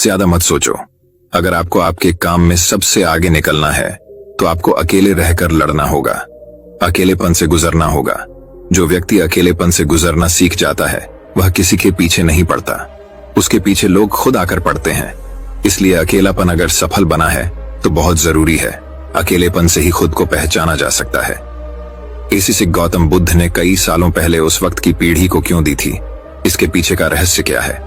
ज्यादा मत सोचो। अगर आपको आपके काम में सबसे आगे निकलना है तो आपको अकेले रहकर लड़ना होगा, अकेलेपन से गुजरना होगा। जो व्यक्ति अकेलेपन से गुजरना सीख जाता है वह किसी के पीछे नहीं पड़ता, उसके पीछे लोग खुद आकर पड़ते हैं। इसलिए अकेलापन अगर सफल बना है तो बहुत जरूरी है। अकेलेपन से ही खुद को पहचाना जा सकता है। इसी से गौतम बुद्ध ने कई सालों पहले उस वक्त की पीढ़ी को क्यों दी थी, इसके पीछे का रहस्य क्या है,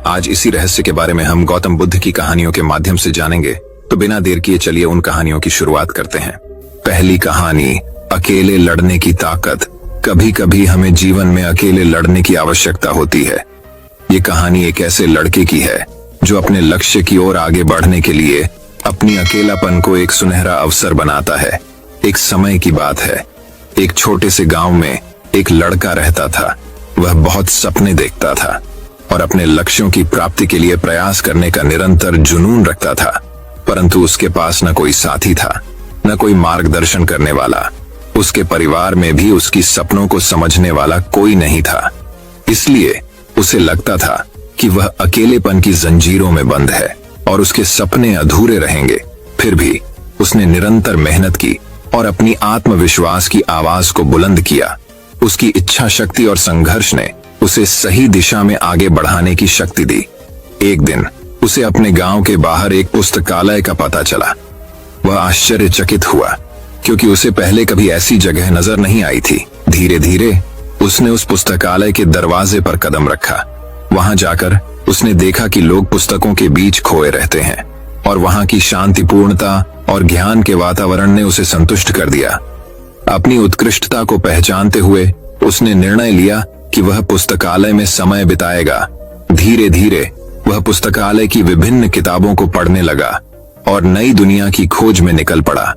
आज इसी रहस्य के बारे में हम गौतम बुद्ध की कहानियों के माध्यम से जानेंगे। तो बिना देर किए चलिए उन कहानियों की शुरुआत करते हैं। पहली कहानी, अकेले लड़ने की ताकत। कभी कभी हमें जीवन में अकेले लड़ने की आवश्यकता होती है। ये कहानी एक ऐसे लड़के की है जो अपने लक्ष्य की ओर आगे बढ़ने के लिए अपनी अकेलापन को एक सुनहरा अवसर बनाता है। एक समय की बात है, एक छोटे से गांव में एक लड़का रहता था। वह बहुत सपने देखता था और अपने लक्ष्यों की प्राप्ति के लिए प्रयास करने का निरंतर जुनून रखता था, परंतु उसके पास न कोई साथी था, न कोई मार्गदर्शन करने वाला। उसके परिवार में भी उसकी सपनों को समझने वाला कोई नहीं था। इसलिए उसे लगता था कि वह अकेलेपन की जंजीरों में बंद है और उसके सपने अधूरे रहेंगे। फिर भी उसने निरंतर मेहनत की और अपनी आत्मविश्वास की आवाज को बुलंद किया। उसकी इच्छा शक्ति और संघर्ष ने उसे सही दिशा में आगे बढ़ाने की शक्ति दी। एक दिन उसे अपने गांव के बाहर एक पुस्तकालय का पता चला। वह आश्चर्यचकित हुआ क्योंकि उसे पहले कभी ऐसी जगह नजर नहीं आई थी। धीरे धीरे उसने उस पुस्तकालय के दरवाजे पर कदम रखा। वहां जाकर उसने देखा कि लोग पुस्तकों के बीच खोए रहते हैं और वहां की शांतिपूर्णता और ज्ञान के वातावरण ने उसे संतुष्ट कर दिया। अपनी उत्कृष्टता को पहचानते हुए उसने निर्णय लिया कि वह पुस्तकालय में समय बिताएगा। धीरे धीरे वह पुस्तकालय की विभिन्न किताबों को पढ़ने लगा और नई दुनिया की खोज में निकल पड़ा।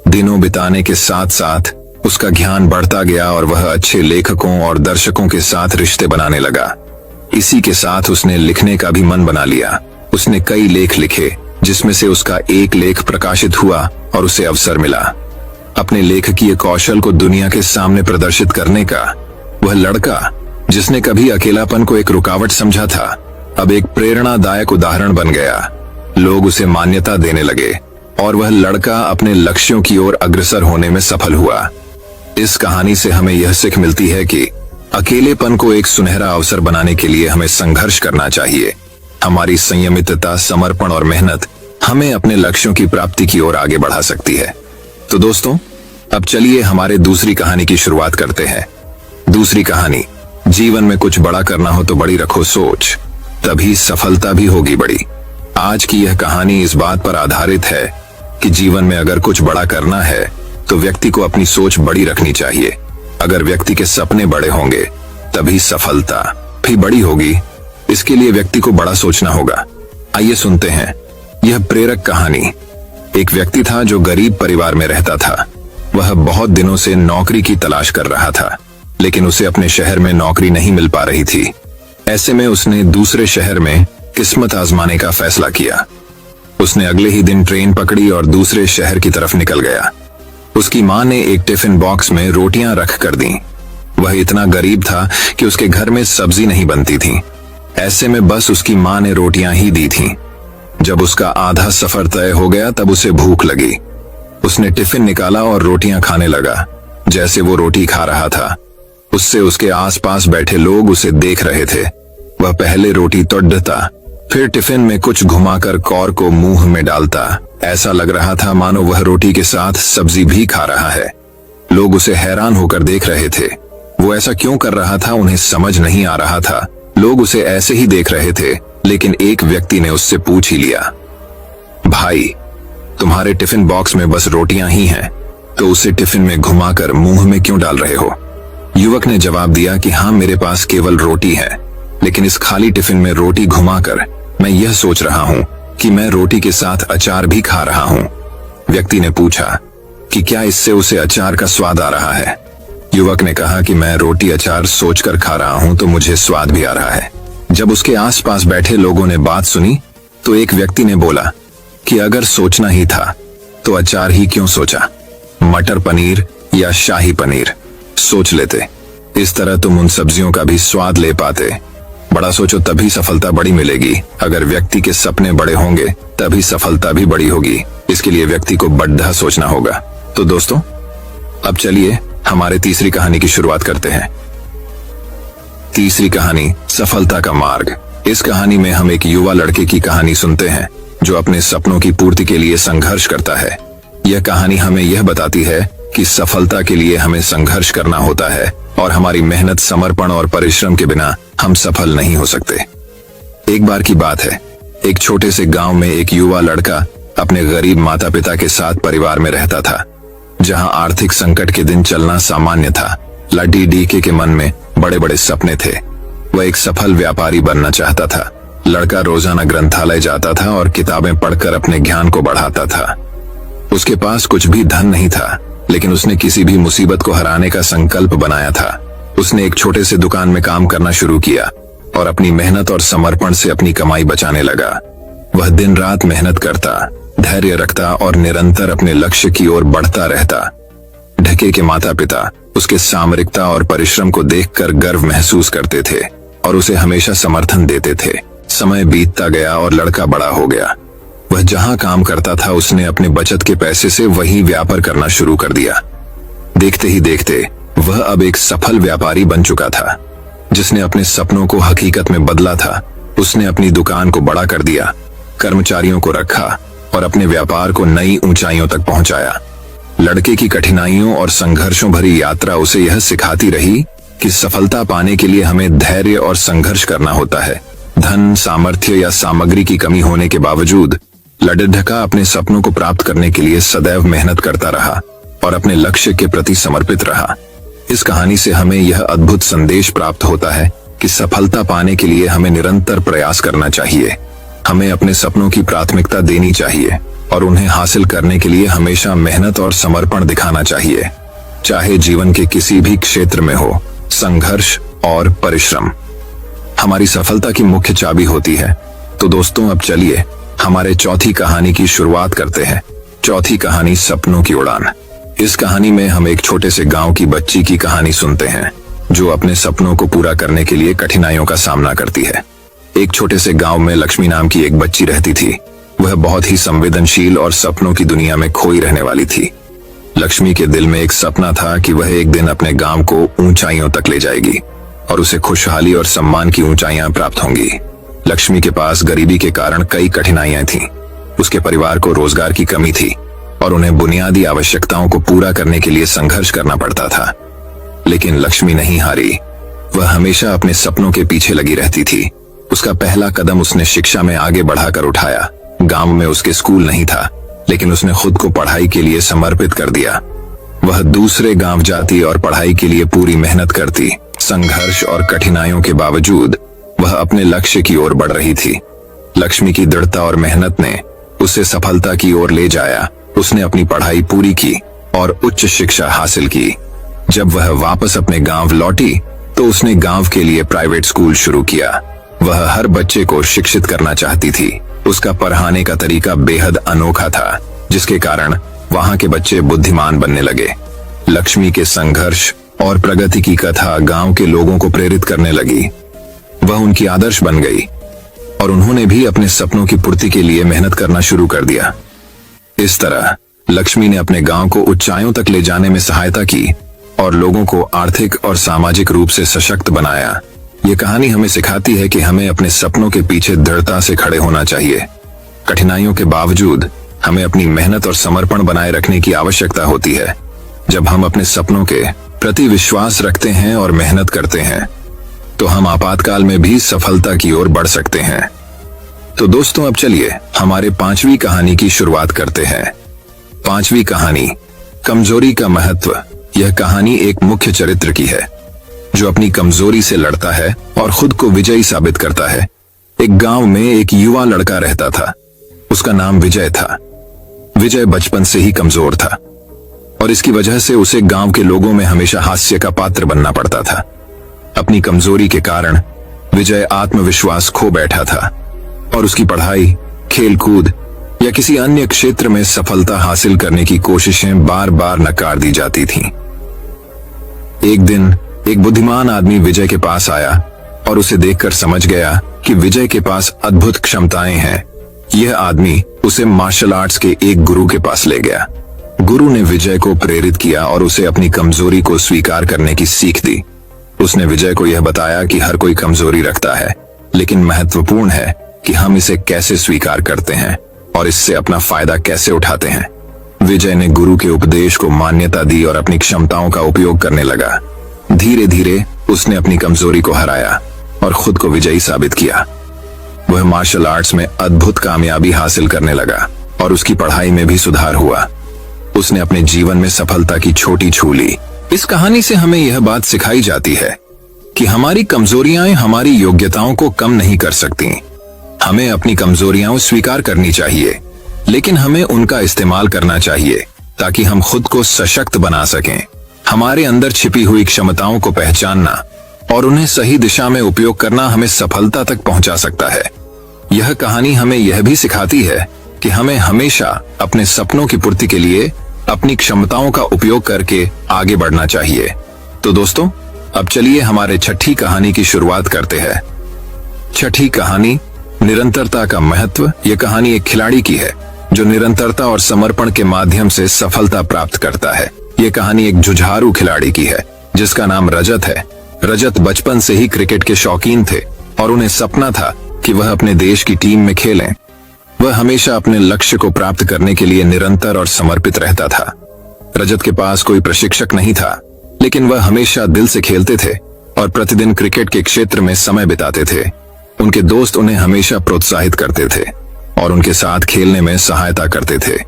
दिनों बिताने के साथ साथ उसका ज्ञान बढ़ता गया और वह अच्छे लेखकों और दर्शकों के साथ रिश्ते बनाने लगा। इसी के साथ उसने लिखने का भी मन बना लिया। उसने कई लेख लिखे, जिसमें से उसका एक लेख प्रकाशित हुआ और उसे अवसर मिला अपने लेखकीय कौशल को दुनिया के सामने प्रदर्शित करने का। वह लड़का जिसने कभी अकेलापन को एक रुकावट समझा था, अब एक प्रेरणादायक उदाहरण बन गया। लोग उसे मान्यता देने लगे और वह लड़का अपने लक्ष्यों की ओर अग्रसर होने में सफल हुआ। इस कहानी से हमें यह सीख मिलती है कि अकेलेपन को एक सुनहरा अवसर बनाने के लिए हमें संघर्ष करना चाहिए। हमारी संयमितता, समर्पण और मेहनत हमें अपने लक्ष्यों की प्राप्ति की ओर आगे बढ़ा सकती है। तो दोस्तों, अब चलिए हमारे दूसरी कहानी की शुरुआत करते हैं। दूसरी कहानी, जीवन में कुछ बड़ा करना हो तो बड़ी रखो सोच, तभी सफलता भी होगी बड़ी। आज की यह कहानी इस बात पर आधारित है कि जीवन में अगर कुछ बड़ा करना है तो व्यक्ति को अपनी सोच बड़ी रखनी चाहिए। अगर व्यक्ति के सपने बड़े होंगे तभी सफलता भी बड़ी होगी। इसके लिए व्यक्ति को बड़ा सोचना होगा। आइए सुनते हैं यह प्रेरक कहानी। एक व्यक्ति था जो गरीब परिवार में रहता था। वह बहुत दिनों से नौकरी की तलाश कर रहा था, लेकिन उसे अपने शहर में नौकरी नहीं मिल पा रही थी। ऐसे में उसने दूसरे शहर में किस्मत आजमाने का फैसला किया। उसने अगले ही दिन ट्रेन पकड़ी और दूसरे शहर की तरफ निकल गया। उसकी मां ने एक टिफिन बॉक्स में रोटियां रख कर दी। वह इतना गरीब था कि उसके घर में सब्जी नहीं बनती थी। ऐसे में बस उसकी मां ने रोटियां ही दी थीं। जब उसका आधा सफर तय हो गया तब उसे भूख लगी। उसने टिफिन निकाला और रोटियां खाने लगा। जैसे वो रोटी खा रहा था, उससे उसके आसपास बैठे लोग उसे देख रहे थे। वह पहले रोटी तोड़ता, फिर टिफिन में कुछ घुमाकर कौर को मुंह में डालता। ऐसा लग रहा था मानो वह रोटी के साथ सब्जी भी खा रहा है। लोग उसे हैरान होकर देख रहे थे। वो ऐसा क्यों कर रहा था उन्हें समझ नहीं आ रहा था। लोग उसे ऐसे ही देख रहे थे, लेकिन एक व्यक्ति ने उससे पूछ ही लिया, भाई, तुम्हारे टिफिन बॉक्स में बस रोटियां ही हैं, तो उसे टिफिन में घुमाकर मुंह में क्यों डाल रहे हो? युवक ने जवाब दिया कि हाँ, मेरे पास केवल रोटी है, लेकिन इस खाली टिफिन में रोटी घुमाकर मैं यह सोच रहा हूँ कि मैं रोटी के साथ अचार भी खा रहा हूँ। व्यक्ति ने पूछा कि क्या इससे उसे अचार का स्वाद आ रहा है? युवक ने कहा कि मैं रोटी अचार सोचकर खा रहा हूँ तो मुझे स्वाद भी आ रहा है। जब उसके आसपास बैठे लोगों ने बात सुनी तो एक व्यक्ति ने बोला कि अगर सोचना ही था तो अचार ही क्यों सोचा, मटर पनीर या शाही पनीर सोच लेते। इस तरह तुम उन सब्जियों का भी स्वाद ले पाते बड़ा सोचो तभी सफलता बड़ी मिलेगी। अगर व्यक्ति के सपने बड़े होंगे तभी सफलता भी बड़ी होगी। इसके लिए व्यक्ति को बड़ा सोचना होगा। तो दोस्तों, अब चलिए हमारे तीसरी कहानी की शुरुआत करते हैं। तीसरी कहानी, सफलता का मार्ग। इस कहानी में हम एक युवा लड़के की कहानी सुनते हैं जो अपने सपनों की पूर्ति के लिए संघर्ष करता है। यह कहानी हमें यह बताती है कि सफलता के लिए हमें संघर्ष करना होता है और हमारी मेहनत, समर्पण और परिश्रम के बिना हम सफल नहीं हो सकते। एक बार की बात है, एक छोटे से गांव में एक युवा लड़का अपने गरीब माता पिता के साथ परिवार में रहता था, जहां आर्थिक संकट के दिन चलना सामान्य था। लड्डी डीके के मन में बड़े बड़े सपने थे। वह एक सफल व्यापारी बनना चाहता था। लड़का रोजाना ग्रंथालय जाता था और किताबें पढ़कर अपने ज्ञान को बढ़ाता था। उसके पास कुछ भी धन नहीं था, लेकिन उसने किसी भी मुसीबत को हराने का संकल्प बनाया था। उसने एक छोटे से दुकान में काम करना शुरू किया और अपनी मेहनत और समर्पण से अपनी कमाई बचाने लगा। वह दिन रात मेहनत करता, धैर्य रखता और निरंतर अपने लक्ष्य की ओर बढ़ता रहता। ढके के माता पिता उसके सामरिकता और परिश्रम को देखकर गर्व महसूस करते थे और उसे हमेशा समर्थन देते थे। समय बीतता गया और लड़का बड़ा हो गया। वह जहां काम करता था उसने अपने बचत के पैसे से वही व्यापार करना शुरू कर दिया। देखते ही देखते वह अब एक सफल व्यापारी बन चुका था, जिसने अपने सपनों को हकीकत में बदला था। उसने अपनी दुकान को बड़ा कर दिया, कर्मचारियों को रखा और अपने व्यापार को नई ऊंचाइयों तक पहुंचाया। लड़के की कठिनाइयों और संघर्षों भरी यात्रा उसे यह सिखाती रही कि सफलता पाने के लिए हमें धैर्य और संघर्ष करना होता है। धन, सामर्थ्य या सामग्री की कमी होने के बावजूद लड्ढका अपने सपनों को प्राप्त करने के लिए सदैव मेहनत करता रहा और अपने लक्ष्य के प्रति समर्पित रहा। इस कहानी से हमें यह अद्भुत संदेश प्राप्त होता है कि सफलता पाने के लिए हमें निरंतर प्रयास करना चाहिए। हमें अपने सपनों की प्राथमिकता देनी चाहिए और उन्हें हासिल करने के लिए हमेशा मेहनत और समर्पण दिखाना चाहिए, चाहे जीवन के किसी भी क्षेत्र में हो। संघर्ष और परिश्रम हमारी सफलता की मुख्य चाबी होती है। तो दोस्तों, अब चलिए हमारे चौथी कहानी की शुरुआत करते हैं। चौथी कहानी, सपनों की उड़ान। इस कहानी में हम एक छोटे से गांव की बच्ची की कहानी सुनते हैं जो अपने सपनों को पूरा करने के लिए कठिनाइयों का सामना करती है। एक छोटे से गांव में लक्ष्मी नाम की एक बच्ची रहती थी। वह बहुत ही संवेदनशील और सपनों की दुनिया में खोई रहने वाली थी। लक्ष्मी के दिल में एक सपना था कि वह एक दिन अपने गांव को ऊंचाइयों तक ले जाएगी और उसे खुशहाली और सम्मान की ऊंचाइयां प्राप्त होंगी। लक्ष्मी के पास गरीबी के कारण कई कठिनाइयां थीं। उसके परिवार को रोजगार की कमी थी और उन्हें बुनियादी आवश्यकताओं को पूरा करने के लिए संघर्ष करना पड़ता था। लेकिन लक्ष्मी नहीं हारी। वह हमेशा अपने सपनों के पीछे लगी रहती थी। उसका पहला कदम उसने शिक्षा में आगे बढ़ाकर उठाया। गांव में उसके स्कूल नहीं था, लेकिन उसने खुद को पढ़ाई के लिए समर्पित कर दिया। वह दूसरे गांव जाती और पढ़ाई के लिए पूरी मेहनत करती। संघर्ष और कठिनाइयों के बावजूद वह अपने लक्ष्य की ओर बढ़ रही थी। लक्ष्मी की दृढ़ता और मेहनत ने उसे सफलता की ओर ले जाया। उसने अपनी पढ़ाई पूरी की और उच्च शिक्षा हासिल की। जब वह वापस अपने गांव लौटी तो उसने गांव के लिए प्राइवेट स्कूल शुरू किया। वह हर बच्चे को शिक्षित करना चाहती थी। उसका पढ़ाने का तरीका बेहद अनोखा था, जिसके कारण वहां के बच्चे बुद्धिमान बनने लगे। लक्ष्मी के संघर्ष और प्रगति की कथा गांव के लोगों को प्रेरित करने लगी। वह उनकी आदर्श बन गई और उन्होंने भी अपने सपनों की पूर्ति के लिए मेहनत करना शुरू कर दिया। इस तरह लक्ष्मी ने अपने गांव को ऊंचाइयों तक ले जाने में सहायता की और लोगों को आर्थिक और सामाजिक रूप से सशक्त बनाया। ये कहानी हमें सिखाती है कि हमें अपने सपनों के पीछे दृढ़ता से खड़े होना चाहिए। कठिनाइयों के बावजूद हमें अपनी मेहनत और समर्पण बनाए रखने की आवश्यकता होती है। जब हम अपने सपनों के प्रति विश्वास रखते हैं और मेहनत करते हैं, तो हम आपातकाल में भी सफलता की ओर बढ़ सकते हैं। तो दोस्तों, अब चलिए हमारे पांचवी कहानी की शुरुआत करते हैं। पांचवी कहानी, कमजोरी का महत्व। यह कहानी एक मुख्य चरित्र की है जो अपनी कमजोरी से लड़ता है और खुद को विजयी साबित करता है। एक गांव में एक युवा लड़का रहता था। उसका नाम विजय था। विजय बचपन से ही कमजोर था और इसकी वजह से उसे गांव के लोगों में हमेशा हास्य का पात्र बनना पड़ता था। अपनी कमजोरी के कारण विजय आत्मविश्वास खो बैठा था और उसकी पढ़ाई, खेलकूद या किसी अन्य क्षेत्र में सफलता हासिल करने की कोशिशें बार बार नकार दी जाती थीं। एक दिन एक बुद्धिमान आदमी विजय के पास आया और उसे देखकर समझ गया कि विजय के पास अद्भुत क्षमताएं हैं। यह आदमी उसे मार्शल आर्ट्स के एक गुरु के पास ले गया। गुरु ने विजय को प्रेरित किया और उसे अपनी कमजोरी को स्वीकार करने की सीख दी। उसने विजय को यह बताया कि हर कोई कमजोरी रखता है, लेकिन महत्वपूर्ण है कि हम इसे कैसे स्वीकार करते हैं और इससे अपना फायदा कैसे उठाते हैं। विजय ने गुरु के उपदेश को मान्यता दी और अपनी क्षमताओं का उपयोग करने लगा। धीरे धीरे उसने अपनी कमजोरी को हराया और खुद को विजयी साबित किया। वह मार्शल आर्ट्स में अद्भुत कामयाबी हासिल करने लगा और उसकी पढ़ाई में भी सुधार हुआ। उसने अपने जीवन में सफलता की छोटी छू ली। इस कहानी से हमें यह बात सिखाई जाती है कि हमारी कमजोरियां हमारी योग्यताओं को कम नहीं कर सकती। हमें अपनी कमजोरियां स्वीकार करनी चाहिए, लेकिन हमें उनका इस्तेमाल करना चाहिए ताकि हम खुद को सशक्त बना सकें। हमारे अंदर छिपी हुई क्षमताओं को पहचानना और उन्हें सही दिशा में उपयोग करना हमें सफलता तक पहुंचा सकता है। यह कहानी हमें यह भी सिखाती है कि हमें हमेशा अपने सपनों की पूर्ति के लिए अपनी क्षमताओं का उपयोग करके आगे बढ़ना चाहिए। तो दोस्तों, अब चलिए हमारे छठी कहानी की शुरुआत करते हैं। छठी कहानी, निरंतरता का महत्व। यह कहानी एक खिलाड़ी की है जो निरंतरता और समर्पण के माध्यम से सफलता प्राप्त करता है। यह कहानी एक जुझारू खिलाड़ी की है जिसका नाम रजत है। रजत बचपन से ही क्रिकेट के शौकीन थे और उन्हें सपना था कि वह अपने देश की टीम में खेलें। वह हमेशा अपने लक्ष्य को प्राप्त करने के लिए निरंतर और समर्पित रहता था। रजत के पास कोई प्रशिक्षक नहीं था, लेकिन वह हमेशा दिल से खेलते थे और प्रतिदिन क्रिकेट के क्षेत्र में समय बिताते थे। उनके दोस्त उन्हें हमेशा प्रोत्साहित करते थे और उनके साथ खेलने में सहायता करते थे।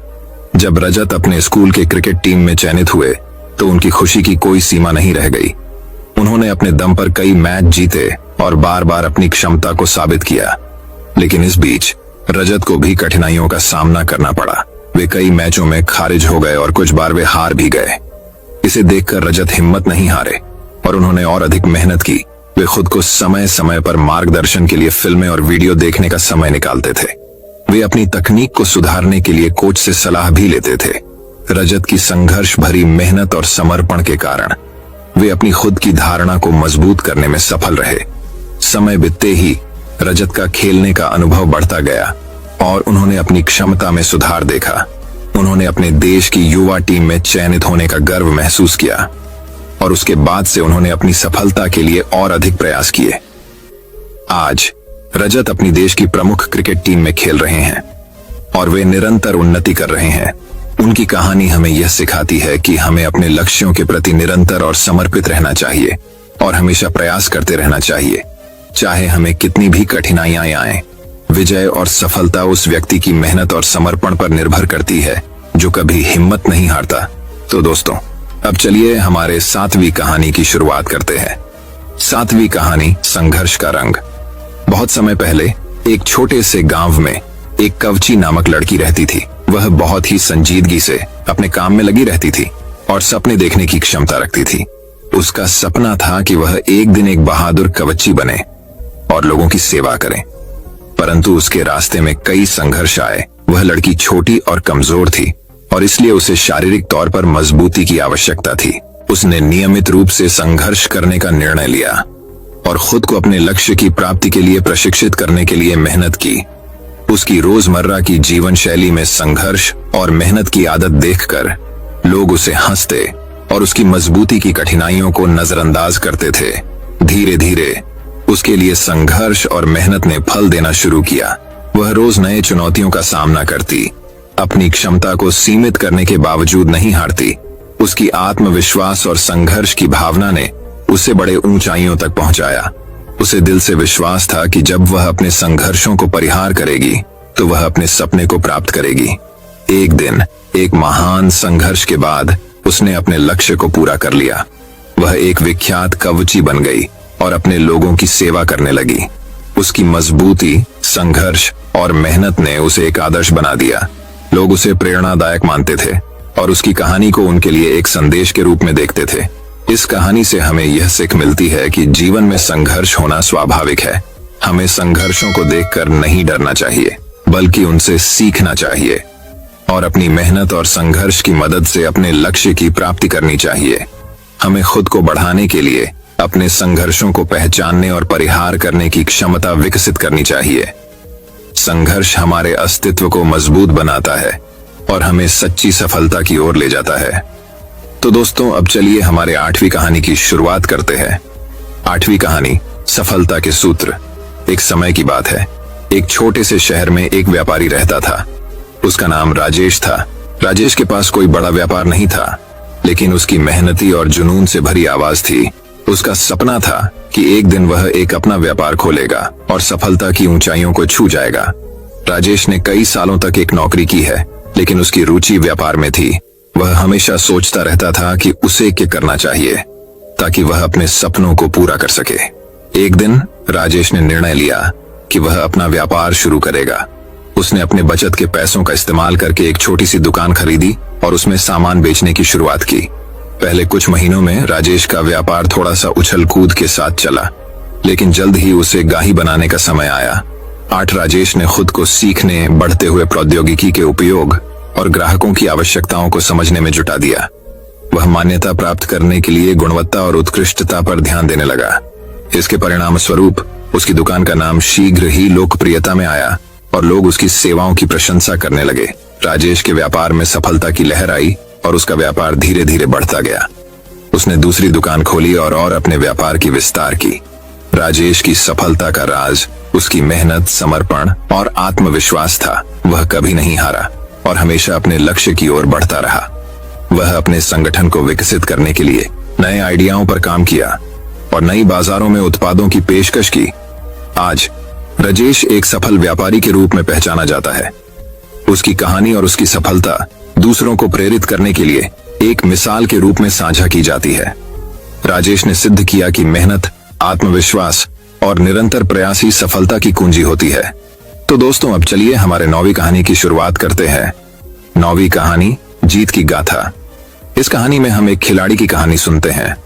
जब रजत अपने स्कूल के क्रिकेट टीम में चयनित हुए तो उनकी खुशी की कोई सीमा नहीं रह गई। उन्होंने अपने दम पर कई मैच जीते और बार बार अपनी क्षमता को साबित किया, लेकिन इस बीच रजत को भी कठिनाइयों का सामना करना पड़ा। वे कई मैचों में खारिज हो गए और कुछ बार वे हार भी गए। इसे देखकर रजत हिम्मत नहीं हारे और उन्होंने और अधिक मेहनत की। वे खुद को समय समय पर मार्गदर्शन के लिए फिल्में और वीडियो देखने का समय निकालते थे। वे अपनी तकनीक को सुधारने के लिए कोच से सलाह भी लेते थे। रजत की संघर्ष भरी मेहनत और समर्पण के कारण वे अपनी खुद की धारणा को मजबूत करने में सफल रहे। समय बीतते ही रजत का खेलने का अनुभव बढ़ता गया और उन्होंने अपनी क्षमता में सुधार देखा। उन्होंने अपने देश की युवा टीम में चयनित होने का गर्व महसूस किया और उसके बाद से उन्होंने अपनी सफलता के लिए और अधिक प्रयास किए। आज रजत अपनी देश की प्रमुख क्रिकेट टीम में खेल रहे हैं और वे निरंतर उन्नति कर रहे हैं। उनकी कहानी हमें यह सिखाती है कि हमें अपने लक्ष्यों के प्रति निरंतर और समर्पित रहना चाहिए और हमेशा प्रयास करते रहना चाहिए, चाहे हमें कितनी भी कठिनाइयां आएं। विजय और सफलता उस व्यक्ति की मेहनत और समर्पण पर निर्भर करती है जो कभी हिम्मत नहीं हारता। तो दोस्तों, अब चलिए हमारे 7वीं कहानी की शुरुआत करते हैं। 7वीं कहानी, संघर्ष का रंग। बहुत समय पहले एक छोटे से गांव में एक कवची नामक लड़की रहती थी। वह बहुत ही संजीदगी से अपने काम में लगी रहती थी और सपने देखने की क्षमता रखती थी। उसका सपना था कि वह एक दिन एक बहादुर कवची बने और लोगों की सेवा करे, परंतु उसके रास्ते में कई संघर्ष आए। वह लड़की छोटी और कमजोर थी और इसलिए उसे शारीरिक तौर पर मजबूती की आवश्यकता थी। उसने नियमित रूप से संघर्ष करने का निर्णय लिया और खुद को अपने लक्ष्य की प्राप्ति के लिए प्रशिक्षित करने के लिए मेहनत की। उसकी रोजमर्रा की जीवन शैली में संघर्ष और मेहनत की आदत देखकर लोग उसे हंसते और उसकी मजबूती की कठिनाइयों को नजरअंदाज करते थे। धीरे धीरे उसके लिए संघर्ष और मेहनत ने फल देना शुरू किया। वह रोज नए चुनौतियों का सामना करती, अपनी क्षमता को सीमित करने के बावजूद नहीं हारती। उसकी आत्मविश्वास और संघर्ष की भावना ने उसे बड़े ऊंचाइयों तक पहुंचाया। उसे दिल से विश्वास था कि जब वह अपने संघर्षों को परिहार करेगी तो वह अपने सपने को प्राप्त करेगी। एक दिन एक महान संघर्ष के बाद उसने अपने लक्ष्य को पूरा कर लिया। वह एक विख्यात कवची बन गई और अपने लोगों की सेवा करने लगी। उसकी मजबूती, संघर्ष और मेहनत ने उसे एक आदर्श बना दिया। लोग उसे प्रेरणादायक मानते थे और उसकी कहानी को उनके लिए एक संदेश के रूप में देखते थे। इस कहानी से हमें यह सीख मिलती है कि जीवन में संघर्ष होना स्वाभाविक है। हमें संघर्षों को देखकर नहीं डरना चाहिए, बल्कि उनसे सीखना चाहिए और अपनी मेहनत और संघर्ष की मदद से अपने लक्ष्य की प्राप्ति करनी चाहिए। हमें खुद को बढ़ाने के लिए अपने संघर्षों को पहचानने और परिहार करने की क्षमता विकसित करनी चाहिए। संघर्ष हमारे अस्तित्व को मजबूत बनाता है और हमें सच्ची सफलता की ओर ले जाता है। तो दोस्तों, अब चलिए हमारे 8वीं कहानी की शुरुआत करते हैं। 8वीं कहानी, सफलता के सूत्र। एक समय की बात है, एक छोटे से शहर में एक व्यापारी रहता था। उसका नाम राजेश था। राजेश के पास कोई बड़ा व्यापार नहीं था, लेकिन उसकी मेहनती और जुनून से भरी आवाज थी। उसका सपना था कि एक दिन वह एक अपना व्यापार खोलेगा और सफलता की ऊंचाइयों को छू जाएगा। राजेश ने कई सालों तक एक नौकरी की है, लेकिन उसकी रुचि व्यापार में थी। वह हमेशा सोचता रहता था कि उसे क्या करना चाहिए ताकि वह अपने सपनों को पूरा कर सके। एक दिन राजेश ने निर्णय लिया कि वह अपना व्यापार शुरू करेगा। उसने अपने बचत के पैसों का इस्तेमाल करके एक छोटी सी दुकान खरीदी और उसमें सामान बेचने की शुरुआत की। पहले कुछ महीनों में राजेश का व्यापार थोड़ा सा उछल कूद के साथ चला, लेकिन जल्द ही उसे गाही बनाने का समय आया। राजेश ने खुद को सीखने, बढ़ते हुए प्रौद्योगिकी के उपयोग और ग्राहकों की आवश्यकताओं को समझने में जुटा दिया। वह मान्यता प्राप्त करने के लिए गुणवत्ता और उत्कृष्टता पर ध्यान देने लगा। इसके परिणाम स्वरूप उसकी दुकान का नाम शीघ्र ही लोकप्रियता में आया और लोग उसकी सेवाओं की प्रशंसा करने लगे। राजेश के व्यापार में सफलता की लहर आई और उसका व्यापार धीरे धीरे बढ़ता गया। उसने दूसरी दुकान खोली और अपने व्यापार की विस्तार की। राजेश की सफलता का राज उसकी मेहनत, समर्पण और आत्मविश्वास था। वह कभी नहीं हारा और हमेशा अपने लक्ष्य की ओर बढ़ता रहा। वह अपने संगठन को विकसित करने के लिए नए आइडियाओं पर काम किया और नई बाजारों में उत्पादों की पेशकश की। आज राजेश एक सफल व्यापारी के रूप में पहचाना जाता है। उसकी कहानी और उसकी सफलता दूसरों को प्रेरित करने के लिए एक मिसाल के रूप में साझा की जाती है। राजेश ने सिद्ध किया कि मेहनत, आत्मविश्वास और निरंतर प्रयास ही सफलता की कुंजी होती है। तो दोस्तों, अब चलिए हमारे 9वीं कहानी की शुरुआत करते हैं। 9वीं कहानी, जीत की गाथा। इस कहानी में हम एक खिलाड़ी की कहानी सुनते हैं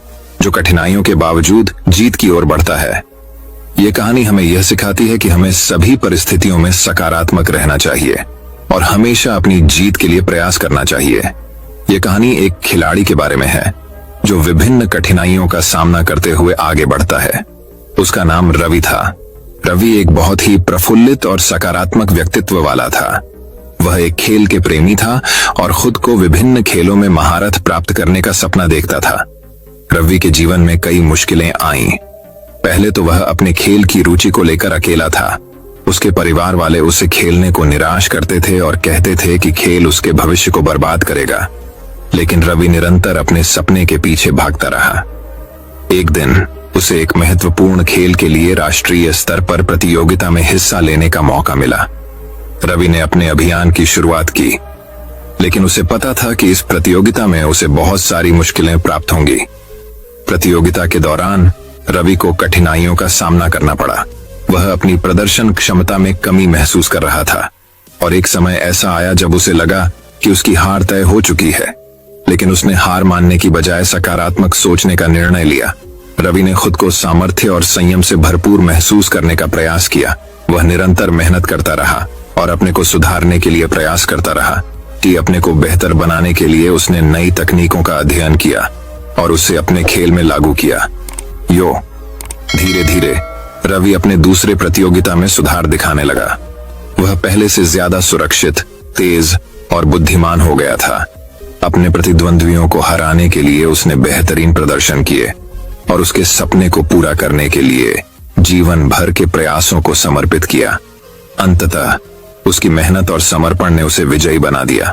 जो कठिनाइयों के बावजूद जीत की ओर बढ़ता है। ये कहानी हमें यह सिखाती है कि हमें सभी परिस्थितियों में सकारात्मक रहना चाहिए और हमेशा अपनी जीत के लिए प्रयास करना चाहिए। ये कहानी एक खिलाड़ी के बारे में है जो विभिन्न कठिनाइयों का सामना करते हुए आगे बढ़ता है। उसका नाम रवि था। रवि एक बहुत ही प्रफुल्लित और सकारात्मक व्यक्तित्व वाला था। वह एक खेल के प्रेमी था और खुद को विभिन्न खेलों में महारत प्राप्त करने का सपना देखता था। रवि के जीवन में कई मुश्किलें आईं। पहले तो वह अपने खेल की रुचि को लेकर अकेला था। उसके परिवार वाले उसे खेलने को निराश करते थे और कहते थे कि खेल उसके भविष्य को बर्बाद करेगा। लेकिन रवि निरंतर अपने सपने के पीछे भागता रहा। एक दिन उसे एक महत्वपूर्ण खेल के लिए राष्ट्रीय स्तर पर प्रतियोगिता में हिस्सा लेने का मौका मिला। रवि ने अपने अभियान की शुरुआत की, लेकिन उसे पता था कि इस प्रतियोगिता में उसे बहुत सारी मुश्किलें प्राप्त होंगी। प्रतियोगिता के दौरान रवि को कठिनाइयों का सामना करना पड़ा। वह अपनी प्रदर्शन क्षमता में कमी महसूस कर रहा था और एक समय ऐसा आया जब उसे लगा कि उसकी हार तय हो चुकी है। लेकिन उसने हार मानने की बजाय सकारात्मक सोचने का निर्णय लिया। रवि ने खुद को सामर्थ्य और संयम से भरपूर महसूस करने का प्रयास किया। वह निरंतर मेहनत करता रहा और अपने को सुधारने के लिए प्रयास करता रहा। कि अपने को बेहतर बनाने के लिए उसने नई तकनीकों का अध्ययन किया और उसे अपने खेल में लागू किया। धीरे धीरे रवि अपने दूसरे प्रतियोगिता में सुधार दिखाने लगा। वह पहले से ज्यादा सुरक्षित, तेज और बुद्धिमान हो गया था। अपने प्रतिद्वंद्वियों को हराने के लिए उसने बेहतरीन प्रदर्शन किए और उसके सपने को पूरा करने के लिए जीवन भर के प्रयासों को समर्पित किया। अंततः उसकी मेहनत और समर्पण ने उसे विजयी बना दिया।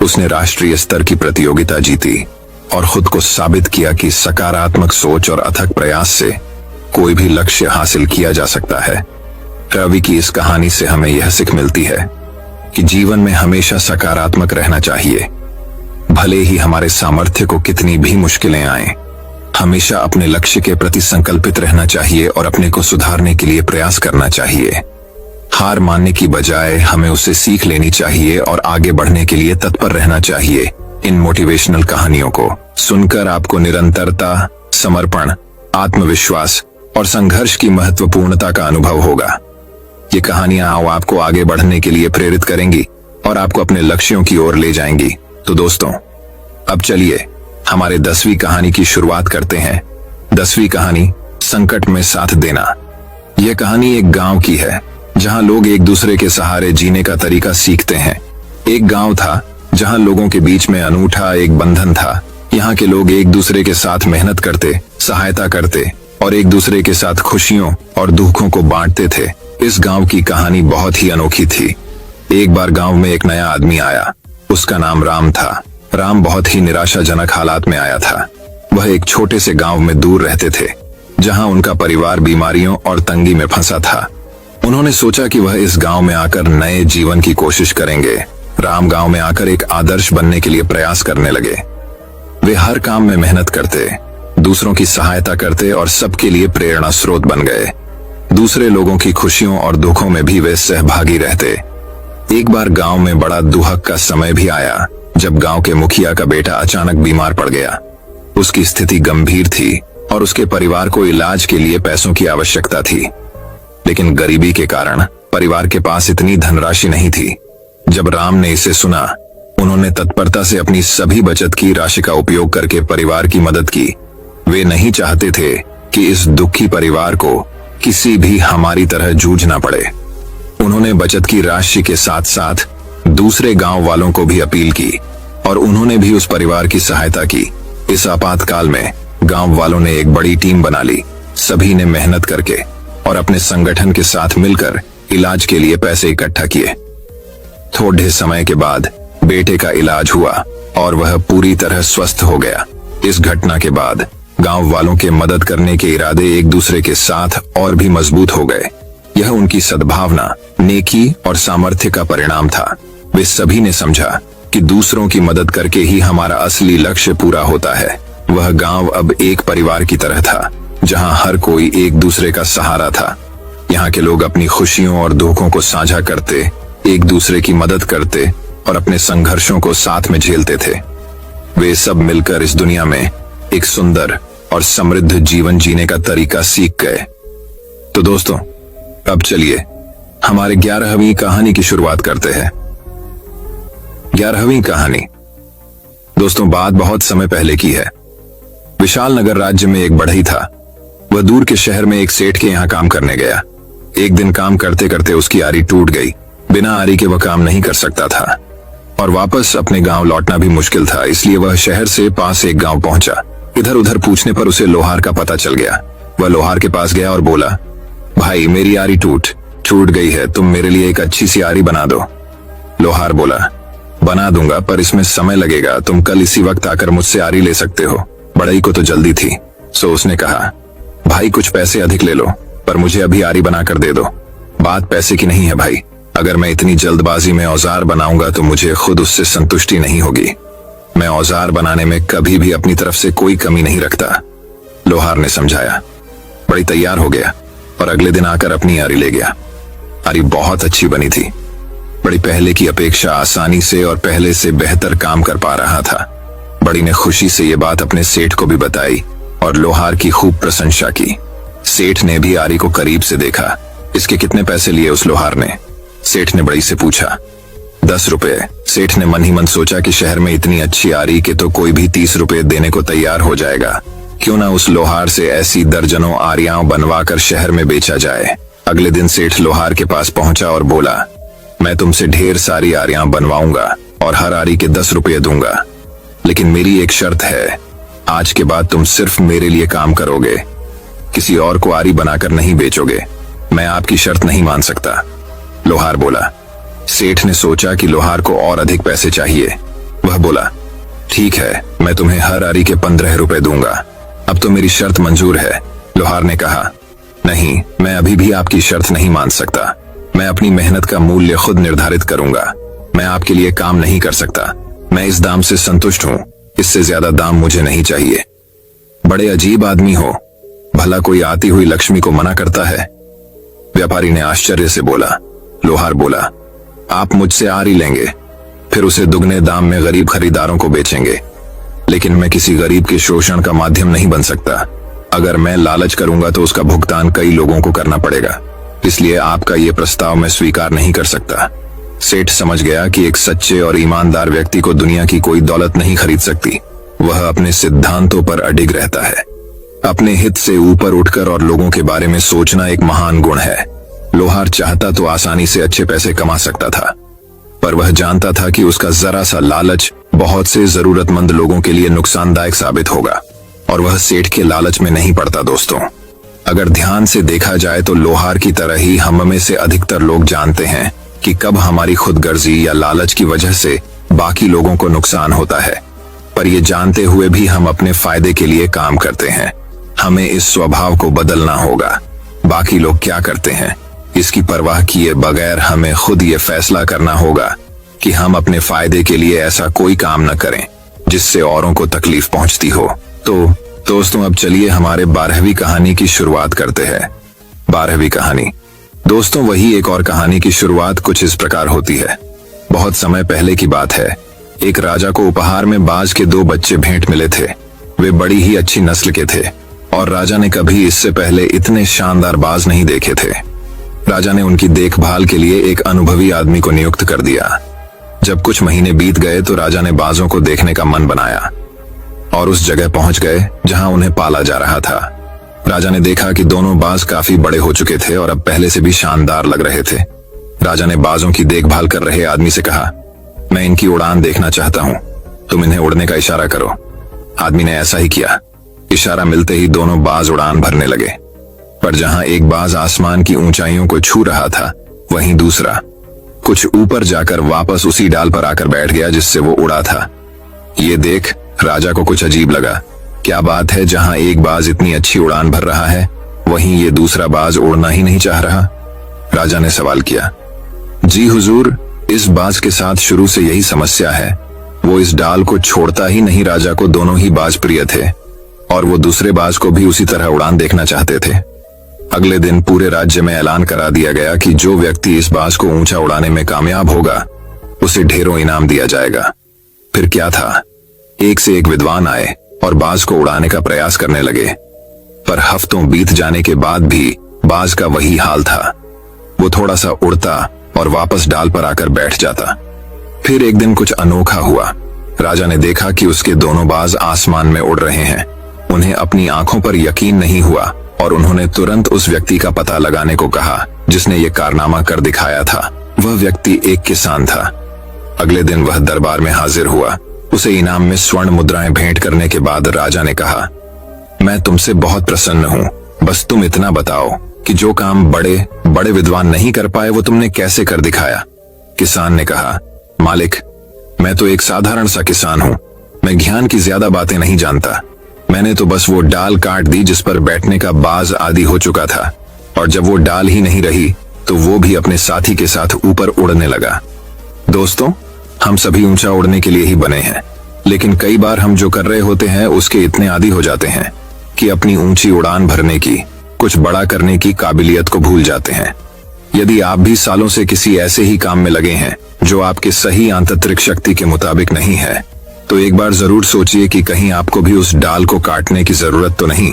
उसने राष्ट्रीय स्तर की प्रतियोगिता जीती और खुद को साबित किया कि सकारात्मक सोच और अथक प्रयास से कोई भी लक्ष्य हासिल किया जा सकता है। रवि की इस कहानी से हमें यह सीख मिलती है कि जीवन में हमेशा सकारात्मक रहना चाहिए। भले ही हमारे सामर्थ्य को कितनी भी मुश्किलें आएं, हमेशा अपने लक्ष्य के प्रति संकल्पित रहना चाहिए और अपने को सुधारने के लिए प्रयास करना चाहिए। हार मानने की बजाय हमें उससे सीख लेनी चाहिए और आगे बढ़ने के लिए तत्पर रहना चाहिए। इन मोटिवेशनल कहानियों को सुनकर आपको निरंतरता, समर्पण, आत्मविश्वास और संघर्ष की महत्वपूर्णता का अनुभव होगा। ये कहानियां आपको आगे बढ़ने के लिए प्रेरित करेंगी और आपको अपने लक्ष्यों की ओर ले जाएंगी। तो दोस्तों, अब चलिए हमारे 10वीं कहानी की शुरुआत करते हैं। 10वीं कहानी, संकट में साथ देना। यह कहानी एक गांव की है जहां लोग एक दूसरे के सहारे जीने का तरीका सीखते हैं। एक गांव था जहां लोगों के बीच में अनूठा एक बंधन था। यहाँ के लोग एक दूसरे के साथ मेहनत करते, सहायता करते और एक दूसरे के साथ खुशियों और दुखों को बांटते थे। इस गांव की कहानी बहुत ही अनोखी थी। एक बार गांव में एक नया आदमी आया। उसका नाम राम था। राम बहुत ही निराशाजनक हालात में आया था। वह एक छोटे से गांव में दूर रहते थे जहां उनका परिवार बीमारियों और तंगी में फंसा था। उन्होंने सोचा कि वह इस गांव में आकर नए जीवन की कोशिश करेंगे। राम गांव में आकर एक आदर्श बनने के लिए प्रयास करने लगे। वे हर काम में मेहनत करते, दूसरों की सहायता करते और सबके लिए प्रेरणा स्रोत बन गए। दूसरे लोगों की खुशियों और दुखों में भी वे सहभागी रहते। एक बार गांव में बड़ा दुहक का समय भी आया जब गांव के मुखिया का बेटा अचानक बीमार पड़ गया। उसकी स्थिति गंभीर थी और उसके परिवार को इलाज के लिए पैसों की आवश्यकता थी, लेकिन गरीबी के कारण परिवार के पास इतनी धनराशि नहीं थी। जब राम ने इसे सुना, उन्होंने तत्परता से अपनी सभी बचत की राशि का उपयोग करके परिवार की मदद की। वे नहीं चाहते थे कि इस दुखी परिवार को किसी भी हमारी तरह जूझना पड़े। उन्होंने बचत की राशि के साथ साथ दूसरे गांव वालों को भी अपील की और उन्होंने भी उस परिवार की सहायता की। इस आपातकाल में गांव वालों ने एक बड़ी टीम बना ली। सभी ने मेहनत करके और अपने संगठन के साथ मिलकर इलाज के लिए पैसे इकट्ठा किए। थोड़े समय के बाद बेटे का इलाज हुआ और वह पूरी तरह स्वस्थ हो गया। इस घटना के बाद गांव वालों के मदद करने के इरादे एक दूसरे के साथ और भी मजबूत हो गए। यह उनकी सद्भावना, नेकी और सामर्थ्य का परिणाम था। वे सभी ने समझा कि दूसरों की मदद करके ही हमारा असली लक्ष्य पूरा होता है। वह गांव अब एक परिवार की तरह था जहां हर कोई एक दूसरे का सहारा था। यहाँ के लोग अपनी खुशियों और दुखों को साझा करते, एक दूसरे की मदद करते और अपने संघर्षों को साथ में झेलते थे। वे सब मिलकर इस दुनिया में एक सुंदर और समृद्ध जीवन जीने का तरीका सीख गए। तो दोस्तों, अब चलिए हमारे 11वीं कहानी की शुरुआत करते हैं। 11वीं कहानी। दोस्तों, बात बहुत समय पहले की है। विशाल नगर राज्य में एक बढ़ई था। वह दूर के शहर में एक सेठ के यहाँ काम करने गया। एक दिन काम करते करते उसकी आरी टूट गई। बिना आरी के वह काम नहीं कर सकता था और वापस अपने गांव लौटना भी मुश्किल था। इसलिए वह शहर से पास एक गांव पहुंचा। इधर उधर पूछने पर उसे लोहार का पता चल गया। वह लोहार के पास गया और बोला, भाई, मेरी आरी छूट गई है, तुम मेरे लिए एक अच्छी सी आरी बना दो। लोहार बोला, बना दूंगा, पर इसमें समय लगेगा। तुम कल इसी वक्त आकर मुझसे आरी ले सकते हो। बढ़ई को तो जल्दी थी, सो उसने कहा, भाई, कुछ पैसे अधिक ले लो, पर मुझे अभी आरी बनाकर दे दो। बात पैसे की नहीं है भाई। अगर मैं इतनी जल्दबाजी में औजार बनाऊंगा तो मुझे खुद उससे संतुष्टि नहीं होगी। मैं औजार बनाने में कभी भी अपनी तरफ से कोई कमी नहीं रखता। लोहार ने समझाया। बढ़ई तैयार हो गया और अगले दिन आकर अपनी आरी ले गया। आरी बहुत अच्छी बनी थी। बड़ी पहले की अपेक्षा आसानी से और पहले से बेहतर काम कर पा रहा था। बड़ी ने खुशी से ये बात अपने सेठ को भी बताई और लोहार की खूब प्रशंसा की। सेठ ने भी आरी को करीब से देखा। इसके कितने पैसे लिए उस लोहार ने? सेठ ने बड़ी से पूछा। 10 रुपए। सेठ ने मन ही मन सोचा कि शहर में इतनी अच्छी आरी के तो कोई भी 30 रुपए देने को तैयार हो जाएगा। क्यों ना उस लोहार से ऐसी दर्जनों आरियां बनवाकर शहर में बेचा जाए। अगले दिन सेठ लोहार के पास पहुंचा और बोला, मैं तुमसे ढेर सारी आरियां बनवाऊंगा और हर आरी के 10 रुपए दूंगा, लेकिन मेरी एक शर्त है। आज के बाद तुम सिर्फ मेरे लिए काम करोगे, किसी और को आरी बनाकर नहीं बेचोगे। मैं आपकी शर्त नहीं मान सकता। लोहार बोला। सेठ ने सोचा कि लोहार को और अधिक पैसे चाहिए। वह बोला, ठीक है, मैं तुम्हें हर आरी के 15 रुपए दूंगा। अब तो मेरी शर्त मंजूर है। लोहार ने कहा, नहीं, मैं अभी भी आपकी शर्त नहीं मान सकता। मैं अपनी मेहनत का मूल्य खुद निर्धारित करूंगा। मैं आपके लिए काम नहीं कर सकता। मैं इस दाम से संतुष्ट हूं, इससे ज्यादा दाम मुझे नहीं चाहिए। बड़े अजीब आदमी हो, भला कोई आती हुई लक्ष्मी को मना करता है? व्यापारी ने आश्चर्य से बोला। लोहार बोला, आप मुझसे आरी लेंगे, फिर उसे दुगने दाम में गरीब खरीदारों को बेचेंगे, लेकिन मैं किसी गरीब के शोषण का माध्यम नहीं बन सकता। अगर मैं लालच करूंगा तो उसका भुगतान कई लोगों को करना पड़ेगा, इसलिए आपका ये प्रस्ताव मैं स्वीकार नहीं कर सकता। सेठ समझ गया कि एक सच्चे और ईमानदार व्यक्ति को दुनिया की कोई दौलत नहीं खरीद सकती। वह अपने सिद्धांतों पर अडिग रहता है। अपने हित से ऊपर उठकर और लोगों के बारे में सोचना एक महान गुण है। लोहार चाहता तो आसानी से अच्छे पैसे कमा सकता था, पर वह जानता था कि उसका जरा सा लालच बहुत से जरूरतमंद लोगों के लिए नुकसानदायक साबित होगा, और वह सेठ के लालच में नहीं पड़ता। दोस्तों, अगर ध्यान से देखा जाए तो लोहार की तरह ही हम में से अधिकतर लोग जानते हैं कि कब हमारी खुदगर्जी या लालच की वजह से बाकी लोगों को नुकसान होता है, पर ये जानते हुए भी हम अपने फायदे के लिए काम करते हैं। हमें इस स्वभाव को बदलना होगा। बाकी लोग क्या करते हैं इसकी परवाह किए बगैर हमें खुद ये फैसला करना होगा कि हम अपने फायदे के लिए ऐसा कोई काम न करें जिससे औरों को तकलीफ पहुंचती हो। तो दोस्तों, अब चलिए हमारे 12वीं कहानी की शुरुआत करते हैं। 12वीं कहानी। दोस्तों, वही एक और कहानी की शुरुआत कुछ इस प्रकार होती है। बहुत समय पहले की बात है। एक राजा को उपहार में बाज के 2 बच्चे भेंट मिले थे। वे बड़ी ही अच्छी नस्ल के थे और राजा ने कभी इससे पहले इतने शानदार बाज नहीं देखे थे। राजा ने उनकी देखभाल के लिए एक अनुभवी आदमी को नियुक्त कर दिया। जब कुछ महीने बीत गए तो राजा ने बाजों को देखने का मन बनाया और उस जगह पहुंच गए जहां उन्हें पाला जा रहा था। राजा ने देखा कि दोनों बाज काफी बड़े हो चुके थे और अब पहले से भी शानदार लग रहे थे। राजा ने बाजों की देखभाल कर रहे आदमी से कहा, मैं इनकी उड़ान देखना चाहता हूं, तुम इन्हें उड़ने का इशारा करो। आदमी ने ऐसा ही किया। इशारा मिलते ही दोनों बाज उड़ान भरने लगे, पर जहां एक बाज आसमान की ऊंचाइयों को छू रहा था, वहीं दूसरा कुछ ऊपर जाकर वापस उसी डाल पर आकर बैठ गया जिससे वो उड़ा था। ये देख राजा को कुछ अजीब लगा। क्या बात है, जहां एक बाज इतनी अच्छी उड़ान भर रहा है, वहीं ये दूसरा बाज उड़ना ही नहीं चाह रहा? राजा ने सवाल किया। जी हुजूर, इस बाज के साथ शुरू से यही समस्या है। वो इस डाल को छोड़ता ही नहीं। राजा को दोनों ही बाज प्रिय थे और वो दूसरे बाज को भी उसी तरह उड़ान देखना चाहते थे। अगले दिन पूरे राज्य में ऐलान करा दिया गया कि जो व्यक्ति इस बाज को ऊंचा उड़ाने में कामयाब होगा उसे ढेरों इनाम दिया जाएगा। फिर क्या था, एक से एक विद्वान आए और बाज को उड़ाने का प्रयास करने लगे, पर हफ्तों बीत जाने के बाद भी बाज का वही हाल था। वो थोड़ा सा उड़ता और वापस डाल पर आकर बैठ जाता। फिर एक दिन कुछ अनोखा हुआ। राजा ने देखा कि उसके दोनों बाज आसमान में उड़ रहे हैं। उन्हें अपनी आंखों पर यकीन नहीं हुआ और उन्होंने तुरंत उस व्यक्ति का पता लगाने को कहा जिसने ये कारनामा कर दिखाया था। वह व्यक्ति एक किसान था। अगले दिन वह दरबार में हाजिर हुआ। उसे इनाम में स्वर्ण मुद्राएं भेंट करने के बाद राजा ने कहा, मैं तुमसे बहुत प्रसन्न हूँ, बस तुम इतना बताओ कि जो काम बड़े बड़े विद्वान नहीं कर पाए वो तुमने कैसे कर दिखाया। किसान ने कहा, मालिक, मैं तो एक साधारण सा किसान हूँ। मैं ज्ञान की ज्यादा बातें नहीं जानता। मैंने तो बस वो डाल काट दी जिस पर बैठने का बाज आदि हो चुका था, और जब वो डाल ही नहीं रही तो वो भी अपने साथी के साथ ऊपर उड़ने लगा। दोस्तों, हम सभी ऊंचा उड़ने के लिए ही बने हैं, लेकिन कई बार हम जो कर रहे होते हैं उसके इतने आदी हो जाते हैं कि अपनी ऊंची उड़ान भरने की, कुछ बड़ा करने की काबिलियत को भूल जाते हैं। यदि आप भी सालों से किसी ऐसे ही काम में लगे हैं जो आपके सही आंतरिक शक्ति के मुताबिक नहीं है, तो एक बार जरूर सोचिए कि कहीं आपको भी उस डाल को काटने की जरूरत तो नहीं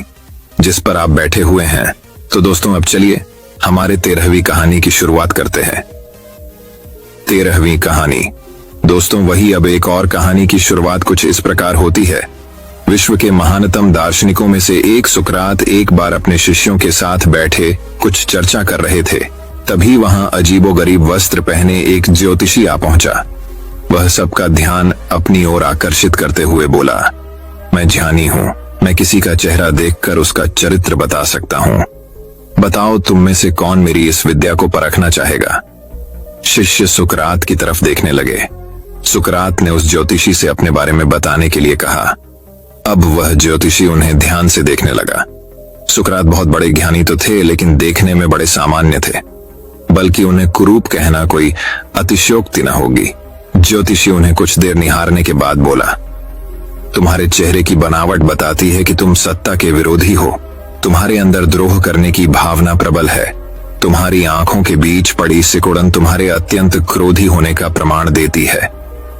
जिस पर आप बैठे हुए हैं। तो दोस्तों, अब चलिए हमारे 13वीं कहानी की शुरुआत करते हैं। 13वीं कहानी। दोस्तों, वही अब एक और कहानी की शुरुआत कुछ इस प्रकार होती है। विश्व के महानतम दार्शनिकों में से एक सुकरात एक बार अपने शिष्यों के साथ बैठे कुछ चर्चा कर रहे थे। तभी वहां अजीबोगरीब वस्त्र पहने एक ज्योतिषी आ पहुंचा। वह सबका ध्यान अपनी ओर आकर्षित करते हुए बोला, मैं ज्ञानी हूँ, मैं किसी का चेहरा देखकर उसका चरित्र बता सकता हूँ। बताओ तुम में से कौन मेरी इस विद्या को परखना चाहेगा। शिष्य सुकरात की तरफ देखने लगे। सुकरात ने उस ज्योतिषी से अपने बारे में बताने के लिए कहा। अब वह ज्योतिषी उन्हें ध्यान से देखने लगा। सुकरात बहुत बड़े ज्ञानी तो थे, लेकिन देखने में बड़े सामान्य थे, बल्कि उन्हें कुरूप कहना कोई अतिशयोक्ति न होगी। ज्योतिषी उन्हें कुछ देर निहारने के बाद बोला, तुम्हारे चेहरे की बनावट बताती है कि तुम सत्ता के विरोधी हो। तुम्हारे अंदर द्रोह करने की भावना प्रबल है। तुम्हारी आंखों के बीच पड़ी सिकुड़न तुम्हारे अत्यंत क्रोधी होने का प्रमाण देती है।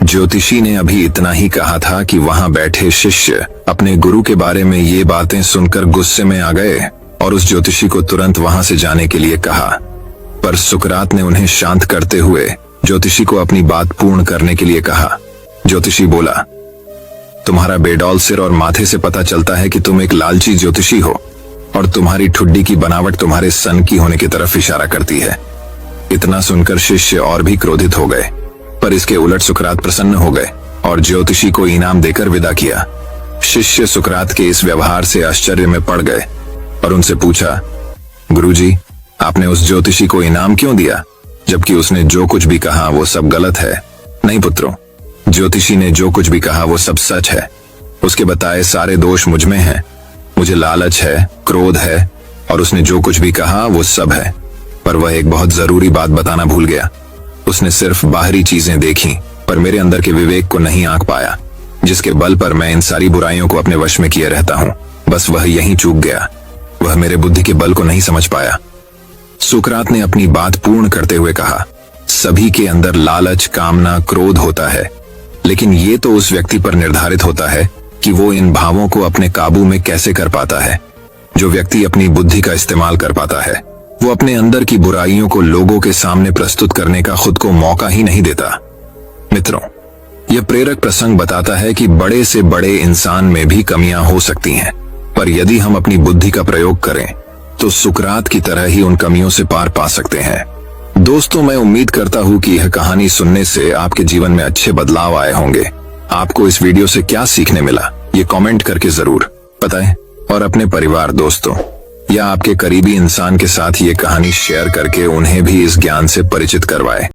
ज्योतिषी ने अभी इतना ही कहा था कि वहां बैठे शिष्य अपने गुरु के बारे में ये बातें सुनकर गुस्से में आ गए और उस ज्योतिषी को तुरंत वहां से जाने के लिए कहा, पर सुकरात ने उन्हें शांत करते हुए ज्योतिषी को अपनी बात पूर्ण करने के लिए कहा। ज्योतिषी बोला, तुम्हारा बेडौल सिर और माथे से पता चलता है कि तुम एक लालची ज्योतिषी हो और तुम्हारी ठुड्डी की बनावट तुम्हारे सन की होने की तरफ इशारा करती है। इतना सुनकर शिष्य और भी क्रोधित हो गए, पर इसके उलट सुकरात प्रसन्न हो गए और ज्योतिषी को इनाम देकर विदा किया। शिष्य सुकरात के इस व्यवहार से आश्चर्य में पड़ गए और उनसे पूछा, गुरुजी, आपने उस ज्योतिषी को इनाम क्यों दिया, जबकि उसने जो कुछ भी कहा वो सब गलत है? नहीं पुत्रों, ज्योतिषी ने जो कुछ भी कहा वो सब सच है। उसके बताए सारे दोष मुझ में हैं। मुझे लालच है, क्रोध है, और उसने जो कुछ भी कहा वो सब है। पर वह एक बहुत जरूरी बात बताना भूल गया। उसने सिर्फ बाहरी चीजें देखी, पर मेरे अंदर के विवेक को नहीं आंक पाया, जिसके बल पर मैं इन सारी बुराइयों को अपने वश में किए रहता हूँ। बस वह यहीं चूक गया। वह मेरे बुद्धि के बल को नहीं समझ पाया। सुकरात ने अपनी बात पूर्ण करते हुए कहा, सभी के अंदर लालच, कामना, क्रोध होता है, लेकिन ये तो उस व्यक्ति पर निर्धारित होता है कि वो इन भावों को अपने काबू में कैसे कर पाता है। जो व्यक्ति अपनी बुद्धि का इस्तेमाल कर पाता है, वो अपने अंदर की बुराइयों को लोगों के सामने प्रस्तुत करने का खुद को मौका ही नहीं देता। मित्रों, यह प्रेरक प्रसंग बताता है कि बड़े से बड़े इंसान में भी कमियां हो सकती हैं, पर यदि हम अपनी बुद्धि का प्रयोग करें तो सुकरात की तरह ही उन कमियों से पार पा सकते हैं। दोस्तों, मैं उम्मीद करता हूं कि यह कहानी सुनने से आपके जीवन में अच्छे बदलाव आए होंगे। आपको इस वीडियो से क्या सीखने मिला, ये कमेंट करके जरूर बताएं और अपने परिवार, दोस्तों या आपके करीबी इंसान के साथ ये कहानी शेयर करके उन्हें भी इस ज्ञान से परिचित करवाएं।